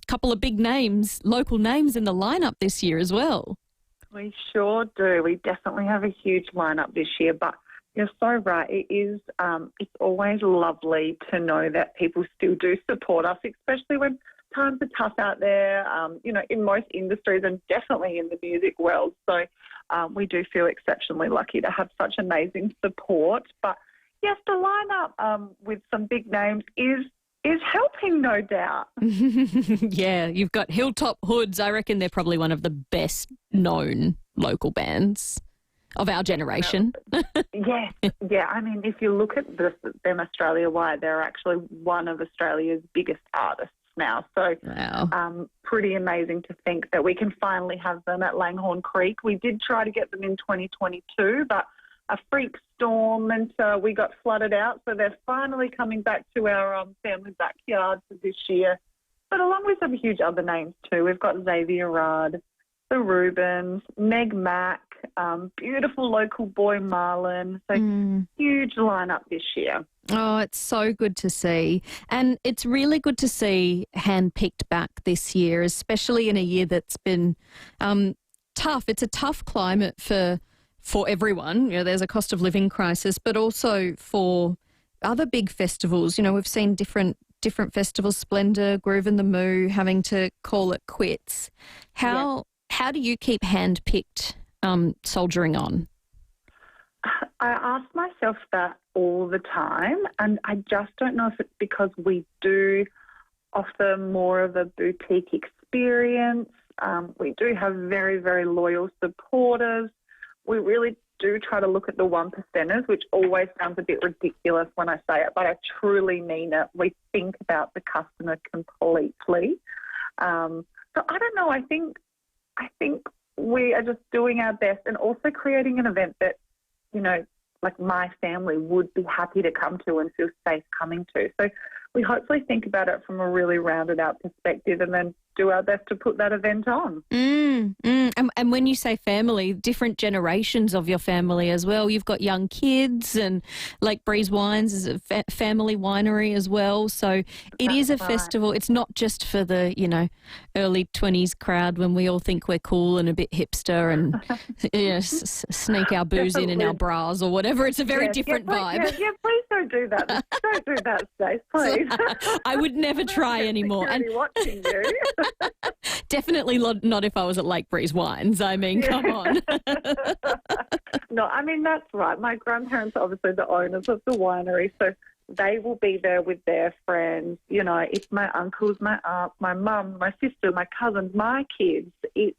couple of big names, local names in the lineup this year as well. We sure do. We definitely have a huge lineup this year, but you're so right. It is. It's always lovely to know that people still do support us, especially when times are tough out there, you know, in most industries and definitely in the music world. So we do feel exceptionally lucky to have such amazing support. But yes, the lineup with some big names is helping, no doubt. Yeah, you've got Hilltop Hoods. I reckon they're probably one of the best known local bands of our generation. Yes, yeah. I mean, if you look at them Australia-wide, they're actually one of Australia's biggest artists now. So pretty amazing to think that we can finally have them at Langhorne Creek. We did try to get them in 2022, but a freak storm and we got flooded out. So they're finally coming back to our family backyard for this year. But along with some huge other names too. We've got Xavier Rudd, the Rubens, Meg Mac, beautiful local boy Marlon. So huge lineup this year. Oh, it's so good to see. And it's really good to see Hand-Picked back this year, especially in a year that's been tough. It's a tough climate for everyone. You know, there's a cost of living crisis, but also for other big festivals. You know, we've seen different festivals, Splendour, Groove and the Moo, having to call it quits. How do you keep Hand-Picked soldiering on? I ask myself that all the time, and I just don't know if it's because we do offer more of a boutique experience. We do have very, very loyal supporters. We really do try to look at the 1%ers, which always sounds a bit ridiculous when I say it, but I truly mean it. We think about the customer completely. So I don't know. I think we are just doing our best and also creating an event that, you know, like my family would be happy to come to and feel safe coming to. So we hopefully think about it from a really rounded out perspective and then do our best to put that event on. And when you say family, different generations of your family as well. You've got young kids, and Lake Breeze Wines is a family winery as well. So it is a festival. It's not just for the, you know, early 20s crowd when we all think we're cool and a bit hipster and you know, sneak our booze in our bras or whatever. It's a very different vibe. Yeah, please don't do that. Don't do that, Stace, please. I would never try anymore. And watching you. Definitely not if I was at Lake Breeze Wines. I mean, come on. No, I mean, that's right. My grandparents are obviously the owners of the winery, so they will be there with their friends. You know, it's my uncles, my aunt, my mum, my sister, my cousins, my kids. It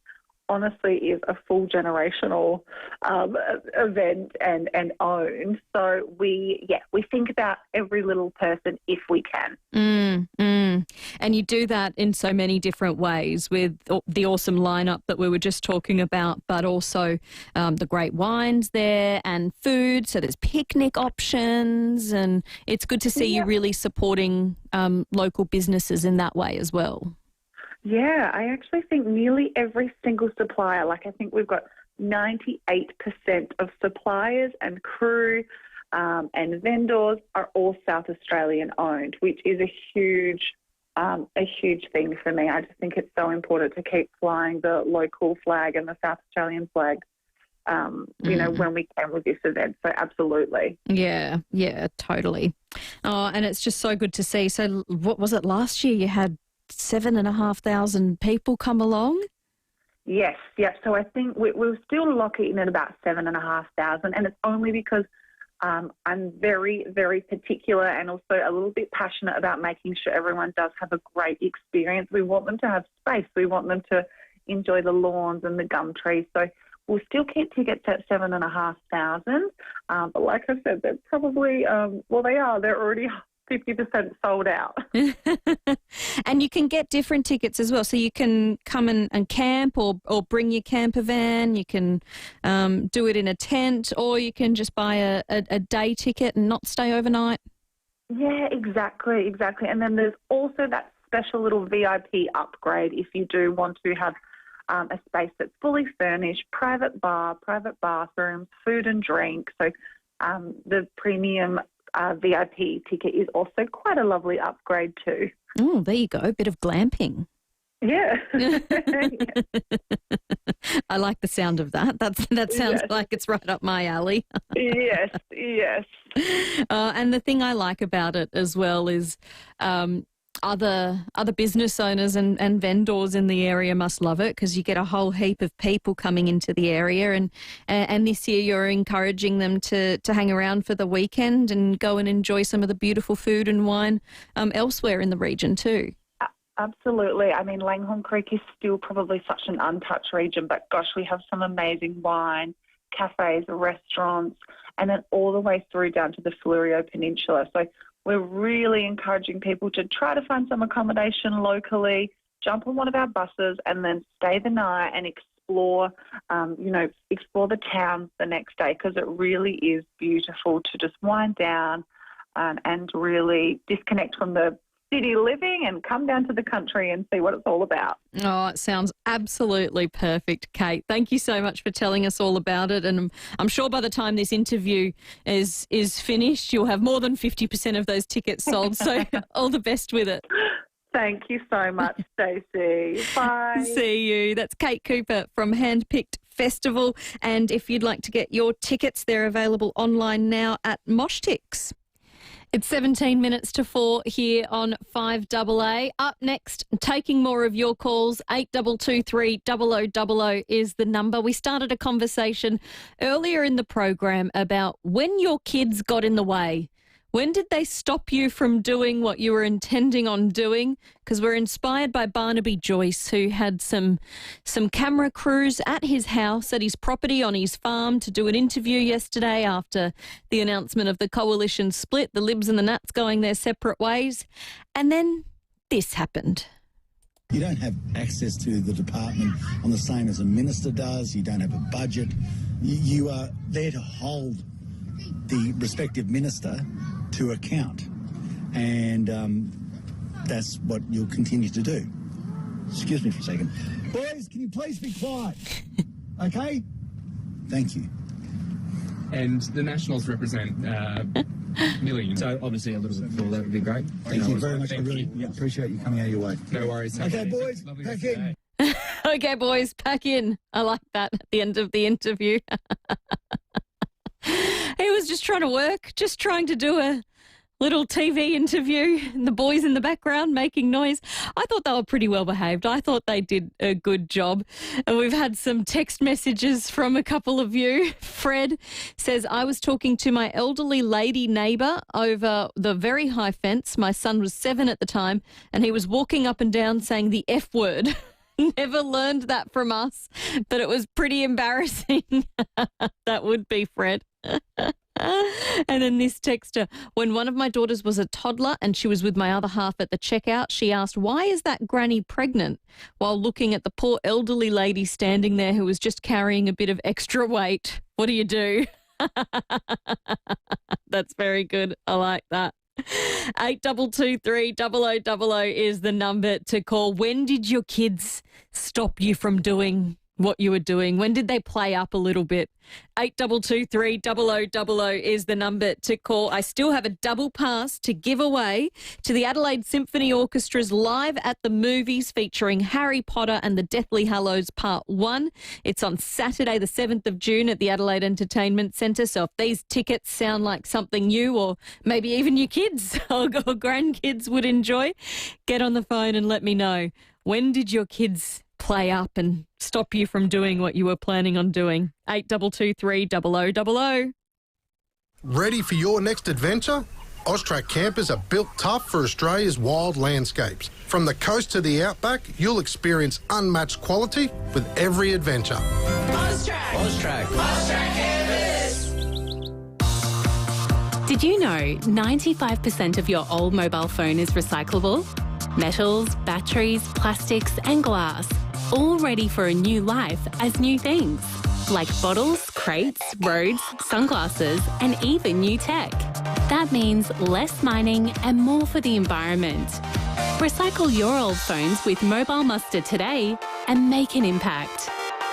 honestly is a full generational event and owned. So we think about every little person if we can. And you do that in so many different ways with the awesome lineup that we were just talking about, but also the great wines there and food. So there's picnic options, and it's good to see you really supporting local businesses in that way as well. Yeah, I actually think nearly every single supplier, like I think we've got 98% of suppliers and crew and vendors are all South Australian owned, which is a huge thing for me. I just think it's so important to keep flying the local flag and the South Australian flag, you know, when we can with this event. So absolutely. Yeah, totally. Oh, and it's just so good to see. So what was it last year? You had 7,500 people come along? Yes. So I think we're still locking in at about 7,500, and it's only because I'm very, very particular and also a little bit passionate about making sure everyone does have a great experience. We want them to have space. We want them to enjoy the lawns and the gum trees. So we'll still keep tickets at 7,500. But like I said, they're probably, they're already 50% sold out. And you can get different tickets as well. So you can come and camp or bring your camper van. You can do it in a tent, or you can just buy a day ticket and not stay overnight. Yeah, exactly. And then there's also that special little VIP upgrade if you do want to have a space that's fully furnished, private bar, private bathrooms, food and drink. So the premium VIP ticket is also quite a lovely upgrade too. Oh, there you go. A bit of glamping. Yeah. I like the sound of that. That sounds like it's right up my alley. Yes. And the thing I like about it as well is other business owners and vendors in the area must love it, because you get a whole heap of people coming into the area, and this year you're encouraging them to hang around for the weekend and go and enjoy some of the beautiful food and wine elsewhere in the region too. Absolutely. I mean, Langhorne Creek is still probably such an untouched region, but gosh, we have some amazing wine, cafes, restaurants, and then all the way through down to the Fleurieu Peninsula. So we're really encouraging people to try to find some accommodation locally, jump on one of our buses, and then stay the night and explore the towns the next day, because it really is beautiful to just wind down and really disconnect from the city living and come down to the country and see what it's all about. Oh, it sounds absolutely perfect, Kate. Thank you so much for telling us all about it. And I'm sure by the time this interview is finished, you'll have more than 50% of those tickets sold. So all the best with it. Thank you so much, Stacey. Bye. See you. That's Kate Cooper from Handpicked Festival. And if you'd like to get your tickets, they're available online now at Moshtix. It's 17 minutes to 4 here on 5AA. Up next, taking more of your calls, 8223 0000 is the number. We started a conversation earlier in the program about when your kids got in the way. When did they stop you from doing what you were intending on doing? Because we're inspired by Barnaby Joyce, who had some camera crews at his house, at his property on his farm, to do an interview yesterday after the announcement of the coalition split, the Libs and the Nats going their separate ways. And then this happened. You don't have access to the department on the same as a minister does. You don't have a budget. You are there to hold the respective minister to account. And that's what you'll continue to do. Excuse me for a second. Boys, can you please be quiet? Okay? Thank you. And the Nationals represent millions. So obviously a little bit more, that would be great. Thank you very much. I really appreciate you coming out of your way. No worries. Okay, boys, pack in. Okay, boys, pack in. I like that at the end of the interview. He was just trying to work, just trying to do a little TV interview, and the boys in the background making noise. I thought they were pretty well behaved. I thought they did a good job. And we've had some text messages from a couple of you. Fred says, I was talking to my elderly lady neighbour over the very high fence. My son was 7 at the time, and he was walking up and down saying the F word. Never learned that from us, but it was pretty embarrassing. That would be Fred. And then this texter, when one of my daughters was a toddler and she was with my other half at the checkout, she asked, why is that granny pregnant? While looking at the poor elderly lady standing there who was just carrying a bit of extra weight. What do you do? That's very good. I like that. 8223 0000 is the number to call. When did your kids stop you from doing what you were doing? When did they play up a little bit? 8223 0000 is the number to call. I still have a double pass to give away to the Adelaide Symphony Orchestra's Live at the Movies featuring Harry Potter and the Deathly Hallows Part 1. It's on Saturday the 7th of June at the Adelaide Entertainment Centre. So if these tickets sound like something you or maybe even your kids or grandkids would enjoy, get on the phone and let me know. When did your kids play up and stop you from doing what you were planning on doing? 8223 0000. Ready for your next adventure? Austrac campers are built tough for Australia's wild landscapes. From the coast to the outback, you'll experience unmatched quality with every adventure. Austrac campers. Did you know 95% of your old mobile phone is recyclable? Metals, batteries, plastics and glass, all ready for a new life as new things, like bottles, crates, roads, sunglasses and even new tech. That means less mining and more for the environment. Recycle your old phones with Mobile Muster today and make an impact.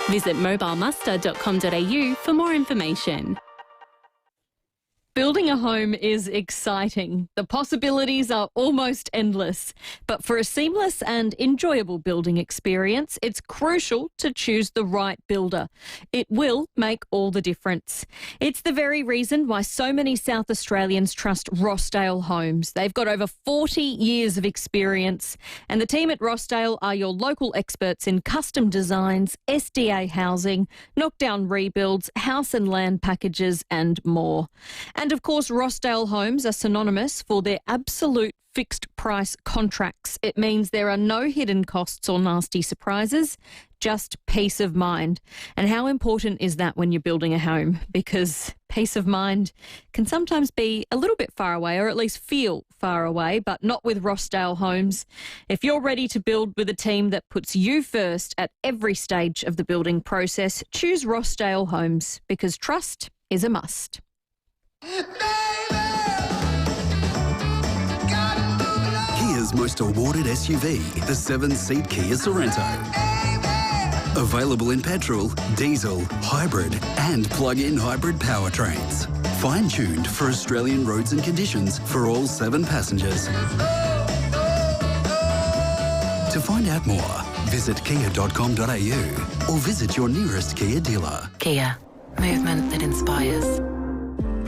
Visit mobilemuster.com.au for more information. Building a home is exciting. The possibilities are almost endless. But for a seamless and enjoyable building experience, it's crucial to choose the right builder. It will make all the difference. It's the very reason why so many South Australians trust Rossdale Homes. They've got over 40 years of experience, and the team at Rossdale are your local experts in custom designs, SDA housing, knockdown rebuilds, house and land packages and more. And of course, Rossdale Homes are synonymous for their absolute fixed price contracts. It means there are no hidden costs or nasty surprises, just peace of mind. And how important is that when you're building a home? Because peace of mind can sometimes be a little bit far away, or at least feel far away, but not with Rossdale Homes. If you're ready to build with a team that puts you first at every stage of the building process, choose Rossdale Homes, because trust is a must. Kia's most awarded SUV, the 7-seat Kia Sorento. Available in petrol, diesel, hybrid and plug-in hybrid powertrains. Fine-tuned for Australian roads and conditions for all 7 passengers. To find out more, visit kia.com.au or visit your nearest Kia dealer. Kia, movement that inspires.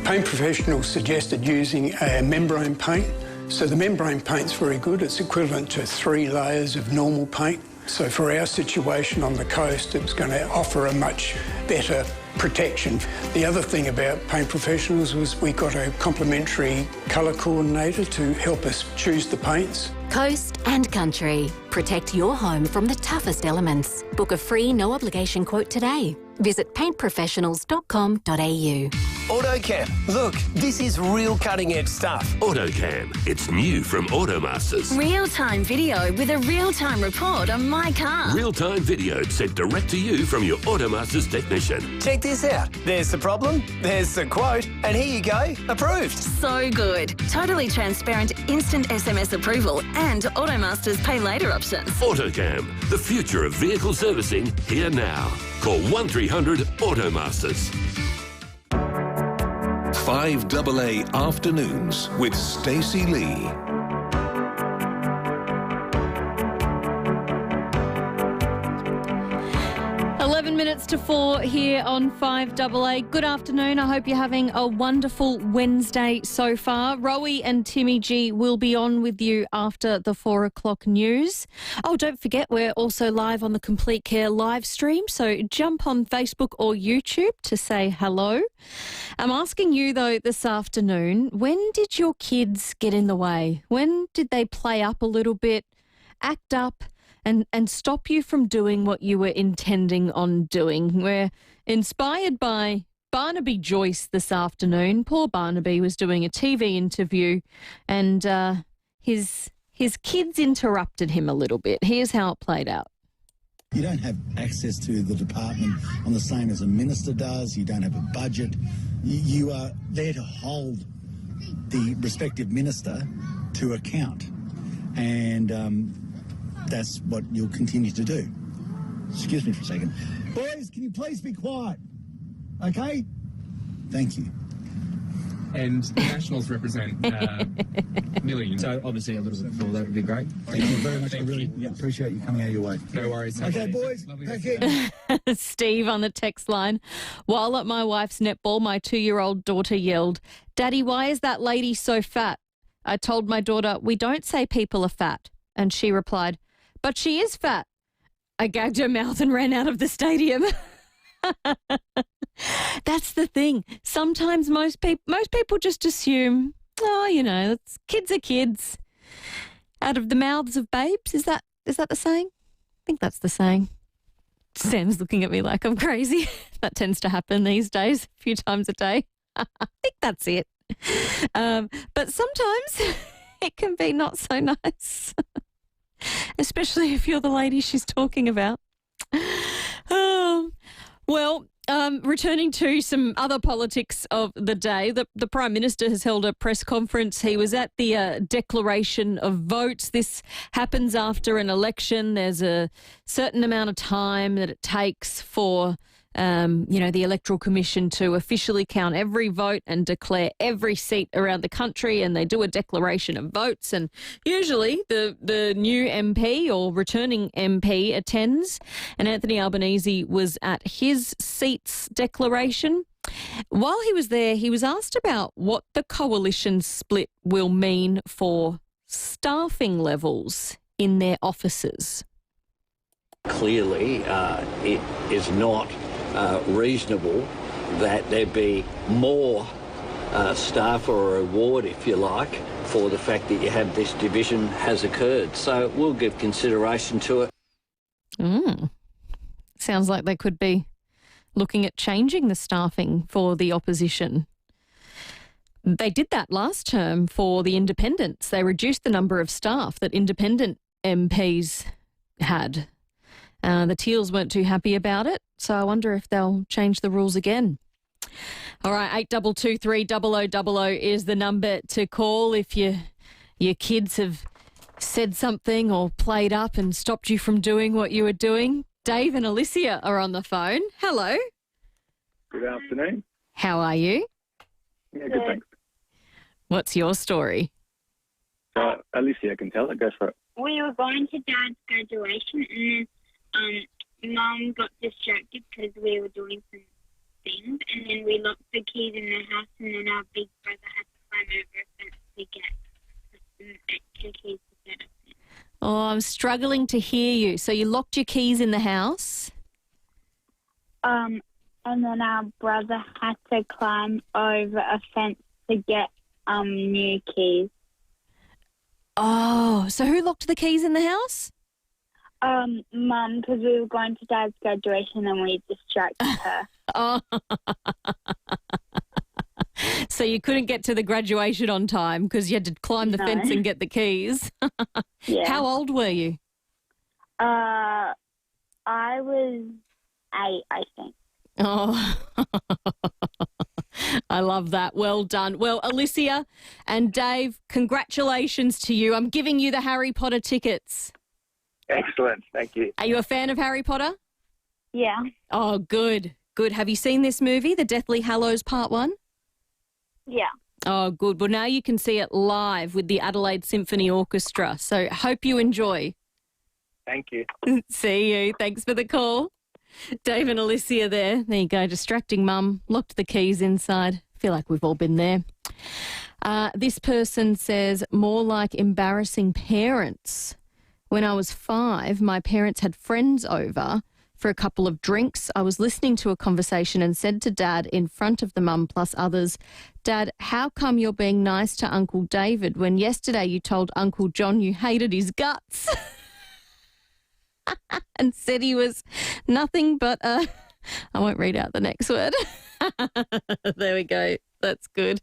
Paint professionals suggested using a membrane paint. So the membrane paint's very good. It's equivalent to 3 layers of normal paint. So for our situation on the coast, it's going to offer a much better protection. The other thing about Paint Professionals was we got a complimentary colour coordinator to help us choose the paints. Coast and country. Protect your home from the toughest elements. Book a free no obligation quote today. Visit paintprofessionals.com.au. AutoCam. Look, this is real cutting-edge stuff. AutoCam. It's new from Automasters. Real-time video with a real-time report on my car. Real-time video sent direct to you from your Automasters technician. Check this out. There's the problem, there's the quote, and here you go, approved. So good. Totally transparent, instant SMS approval and Automasters pay later options. AutoCam. The future of vehicle servicing here now. Call 1300 Automasters. 5AA Afternoons with Stacey Lee. 11 minutes to 4 here on 5AA. Good afternoon. I hope you're having a wonderful Wednesday so far. Rowie and Timmy G will be on with you after the 4 o'clock news. Oh, don't forget, we're also live on the Complete Care live stream, so jump on Facebook or YouTube to say hello. I'm asking you, though, this afternoon, when did your kids get in the way? When did they play up a little bit, act up, and stop you from doing what you were intending on doing? We're inspired by Barnaby Joyce this afternoon. Poor Barnaby was doing a TV interview and his kids interrupted him a little bit. Here's how it played out. You don't have access to the department on the same as a minister does. You don't have a budget. You are there to hold the respective minister to account. And that's what you'll continue to do. Excuse me for a second. Boys, can you please be quiet? Okay? Thank you. And the Nationals represent millions. So obviously a little bit more, that would be great. Thank you very much. I really appreciate you coming out of your way. No worries. Okay, boys. Thank you. Steve on the text line. While at my wife's netball, my 2-year-old daughter yelled, "Daddy, why is that lady so fat?" I told my daughter, "We don't say people are fat." And she replied, "But she is fat." I gagged her mouth and ran out of the stadium. That's the thing. Sometimes most people just assume, oh, you know, kids are kids. Out of the mouths of babes. Is that the saying? I think that's the saying. Sam's looking at me like I'm crazy. That tends to happen these days, a few times a day. I think that's it. But sometimes it can be not so nice. Especially if you're the lady she's talking about. Returning to some other politics of the day, the Prime Minister has held a press conference. He was at the declaration of votes. This happens after an election. There's a certain amount of time that it takes for the Electoral Commission to officially count every vote and declare every seat around the country, and they do a declaration of votes, and usually the new MP or returning MP attends, and Anthony Albanese was at his seat's declaration. While he was there, he was asked about what the coalition split will mean for staffing levels in their offices. Clearly, it is not reasonable that there be more staff or a reward, if you like, for the fact that you have this division has occurred. So we'll give consideration to it. Sounds like they could be looking at changing the staffing for the opposition. They did that last term for the independents. They reduced the number of staff that independent MPs had. The Teals weren't too happy about it, so I wonder if they'll change the rules again. All right, 8223 0000 is the number to call if your kids have said something or played up and stopped you from doing what you were doing. Dave and Alicia are on the phone. Hello. Good afternoon. How are you? Yeah, good, thanks. What's your story? Alicia can tell it. Go for it. We were going to Dad's graduation and then Mum got distracted because we were doing some things, and then we locked the keys in the house, and then our big brother had to climb over a fence to get some extra keys to get us in. Oh, I'm struggling to hear you. So you locked your keys in the house? And then our brother had to climb over a fence to get new keys. Oh, so who locked the keys in the house? Mum, because we were going to Dad's graduation and we distracted her. Oh. So you couldn't get to the graduation on time because you had to climb the fence and get the keys. Yeah. How old were you? I was 8, I think. Oh, I love that. Well done. Well, Alicia and Dave, congratulations to you. I'm giving you the Harry Potter tickets. Excellent. Thank you. Are you a fan of Harry Potter? Yeah. Oh, good. Good. Have you seen this movie, The Deathly Hallows Part 1? Yeah. Oh, good. Well, now you can see it live with the Adelaide Symphony Orchestra. So hope you enjoy. Thank you. See you. Thanks for the call. Dave and Alicia there. There you go. Distracting mum. Locked the keys inside. Feel like we've all been there. This person says, more like embarrassing parents. When I was 5, my parents had friends over for a couple of drinks. I was listening to a conversation and said to Dad in front of the mum plus others, Dad, how come you're being nice to Uncle David when yesterday you told Uncle John you hated his guts? And said he was nothing but a... I won't read out the next word. There we go. That's good.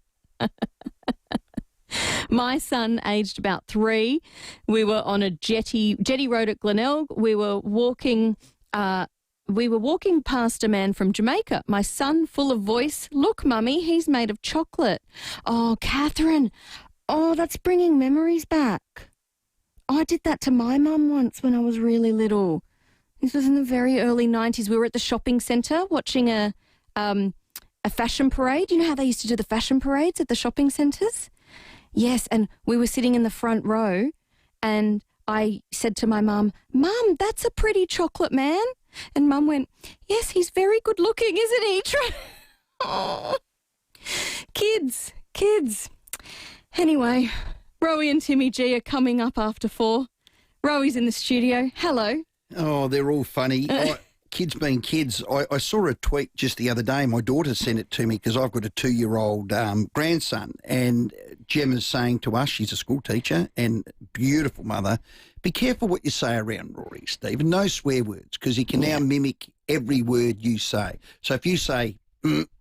My son, aged about 3, we were on a jetty road at Glenelg. We were walking past a man from Jamaica. My son, full of voice, look, Mummy, he's made of chocolate. Oh, Catherine, oh, that's bringing memories back. I did that to my mum once when I was really little. This was in the very early 90s. We were at the shopping centre watching a fashion parade. You know how they used to do the fashion parades at the shopping centres? Yes, and we were sitting in the front row and I said to my mum, Mum, that's a pretty chocolate man. And Mum went, yes, he's very good looking, isn't he? Oh. Kids. Anyway, Rowie and Timmy G are coming up after 4. Rowie's in the studio. Hello. Oh, they're all funny. Kids being kids. I saw a tweet just the other day. My daughter sent it to me because I've got a 2-year-old grandson, and Gemma's saying to us, she's a school teacher and beautiful mother, be careful what you say around Rory, Stephen. No swear words, because he can now mimic every word you say. So if you say,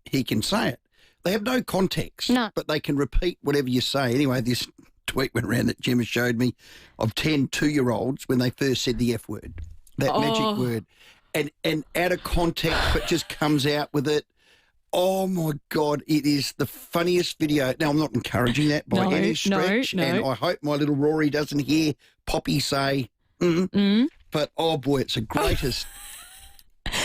he can say it. They have no context, but they can repeat whatever you say. Anyway, this tweet went around that Gemma showed me of 10 2-year-olds when they first said the F word, that magic word. And out of context, but just comes out with it. Oh, my God, it is the funniest video. Now, I'm not encouraging that by any stretch, and I hope my little Rory doesn't hear Poppy say, but, oh, boy, it's the greatest.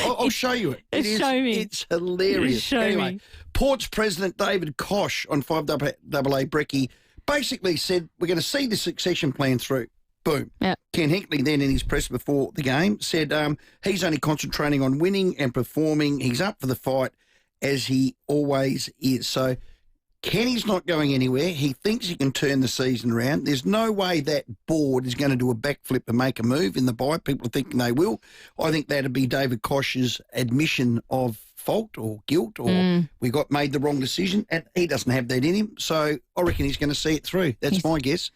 I'll show you it. Show me. It's hilarious. Show anyway, me. Port's President David Koch on 5AA Brekkie basically said, we're going to see the succession plan through. Boom. Yep. Ken Hinkley then in his press before the game said he's only concentrating on winning and performing. He's up for the fight as he always is. So Kenny's not going anywhere. He thinks he can turn the season around. There's no way that board is going to do a backflip and make a move in the bye. People are thinking they will. I think that'd be David Koch's admission of fault or guilt or we made the wrong decision, and he doesn't have that in him. So I reckon he's going to see it through. That's my guess.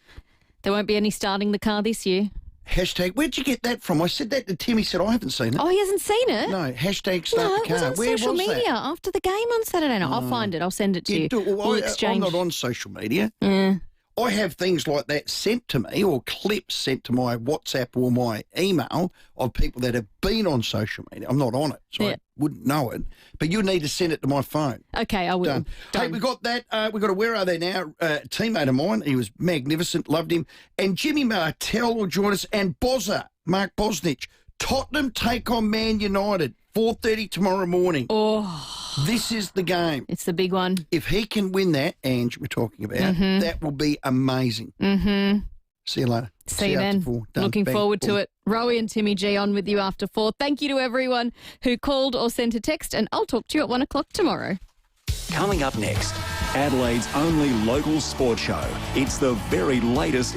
There won't be any starting the car this year. Hashtag, where'd you get that from? I said that to Tim. He said, I haven't seen it. Oh, he hasn't seen it? No, hashtag start the car. No, it was on social media after the game on Saturday night. I'll find it. I'll send it to you. We'll exchange. I'm not on social media. Yeah. I have things like that sent to me or clips sent to my WhatsApp or my email of people that have been on social media. I'm not on it, so I wouldn't know it. But you need to send it to my phone. Okay, I will. Done. Hey, we got that. We got a Where Are They Now teammate of mine. He was magnificent, loved him. And Jimmy Martell will join us, and Mark Bosnich. Tottenham take on Man United, 4:30 tomorrow morning. Oh. This is the game. It's the big one. If he can win that, Ange, we're talking about, that will be amazing. See you later. See you then. Looking forward to it. Rowie and Timmy G on with you after 4. Thank you to everyone who called or sent a text, and I'll talk to you at 1 o'clock tomorrow. Coming up next, Adelaide's only local sport show. It's the very latest in